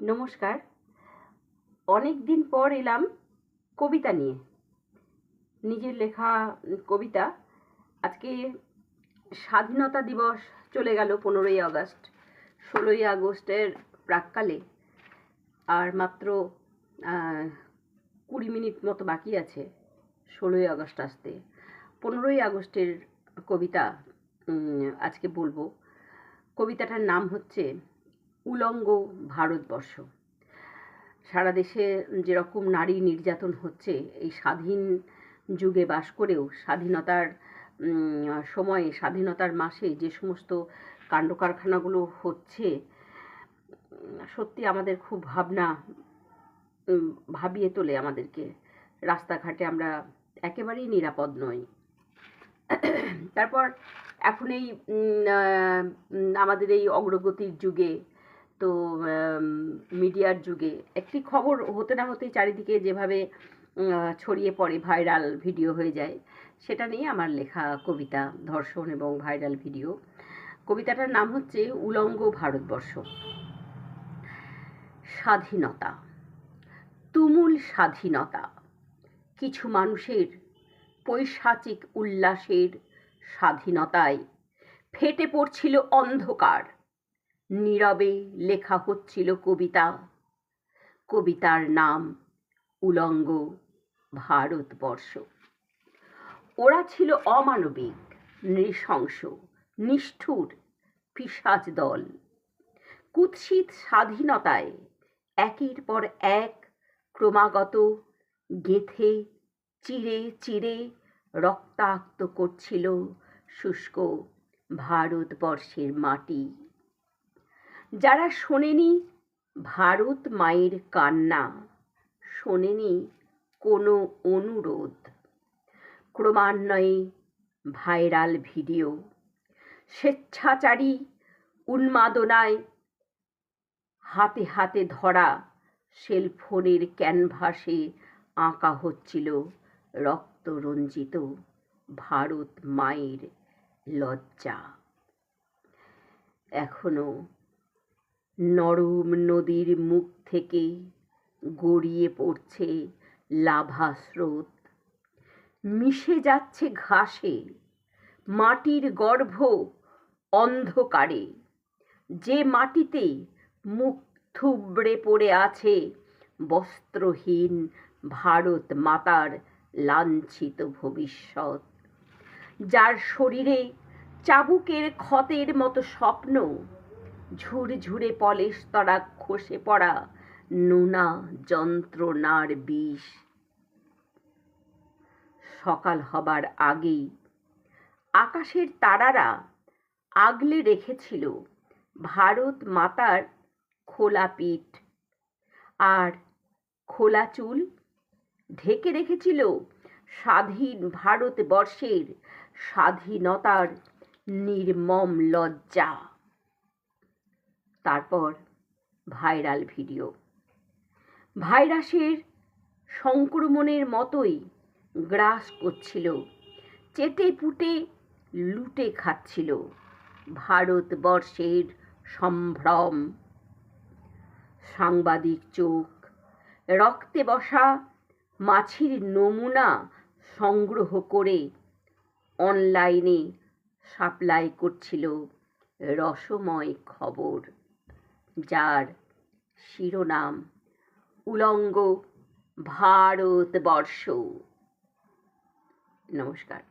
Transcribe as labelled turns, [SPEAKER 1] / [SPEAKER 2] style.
[SPEAKER 1] নমস্কার। অনেক দিন পর এলাম কবিতা নিয়ে। নিজের লেখা কবিতা। আজকে স্বাধীনতা দিবস চলে গেল 15ই আগস্ট। 16ই আগস্টের প্রাক্কালে আর মাত্র 20 মিনিট মতো বাকি আছে 16ই আগস্ট আসতে। 15ই আগস্টের কবিতা আজকে বলবো। কবিতাটার নাম হচ্ছে উলঙ্গ ভারতবর্ষ। সারা দেশে যেরকম নারী নির্যাতন হচ্ছে, এই স্বাধীন যুগে বাস করেও স্বাধীনতার সময়ে, স্বাধীনতার মাসে যে সমস্ত কাণ্ডকারখানাগুলো হচ্ছে, সত্যি আমাদের খুব ভাবিয়ে তোলে আমাদেরকে। রাস্তাঘাটে আমরা একেবারেই নিরাপদ নই। তারপর এখন এই আমাদের এই অগ্রগতির যুগে, তো মিডিয়ার যুগে একটি খবর হতে না হতেই চারিদিকে যেভাবে ছড়িয়ে পড়ে, ভাইরাল ভিডিও হয়ে যায়, সেটা নিয়ে আমার লেখা কবিতা, ধর্ষণ এবং ভাইরাল ভিডিও। কবিতাটার নাম হচ্ছে উলঙ্গ ভারতবর্ষ। স্বাধীনতা, তুমুল স্বাধীনতা, কিছু মানুষের পৈশাচিক উল্লাসের স্বাধীনতায় ফেটে পড়ছিল অন্ধকার। নীরবে লেখা হচ্ছিল কবিতা। কবিতার নাম উলঙ্গ ভারতবর্ষ। ওরা ছিল অমানবিক, নৃশংস, নিষ্ঠুর পিশাচ দল। কুৎসিত স্বাধীনতায় একের পর এক ক্রমাগত গেথে চিরে চিরে রক্তাক্ত করছিল শুষ্ক ভারতবর্ষের মাটি। যারা শোনেনি ভারত মায়ের কান্না, শোনেনি কোনো অনুরোধ, ক্রমান্বয়ে ভাইরাল ভিডিও, স্বেচ্ছাচারী উন্মাদনায় হাতে হাতে ধরা সেলফোনের ক্যানভাসে আঁকা হচ্ছিল রক্তরঞ্জিত ভারত মায়ের লজ্জা। এখনো নরম নদীর মুখ থেকে গড়িয়ে পড়ছে লাভা স্রোত, মিশে যাচ্ছে ঘাসে, মাটির গর্ভ অন্ধকারে। যে মাটিতে মুখ থুবড়ে পড়ে আছে বস্ত্রহীন ভারত মাতার লাঞ্ছিত ভবিষ্যৎ, যার শরীরে চাবুকের ক্ষতের মতো স্বপ্ন, ঝুরঝুরে পলেস্তরা খসে পড়া নোনা যন্ত্রণার বিষ। সকাল হবার আগেই আকাশের তারারা আগলে রেখেছিল ভারত মাতার খোলা পিঠ আর খোলা চুল, ঢেকে রেখেছিল স্বাধীন ভারতবর্ষের স্বাধীনতার নির্মম লজ্জা। তারপর ভাইরাল ভিডিও। ভাইরাসের সংক্রমণের মতোই গ্রাস করছিল, চেটে পুটে লুটে খাচ্ছিল ভারতবর্ষের সম্ভ্রম। সাংবাদিক চোখ রক্তে বসা মাছির নমুনা সংগ্রহ করে অনলাইনে সাপ্লাই করছিল রসময় খবর, যার শিরোনাম উলঙ্গ ভারতবর্ষ। নমস্কার।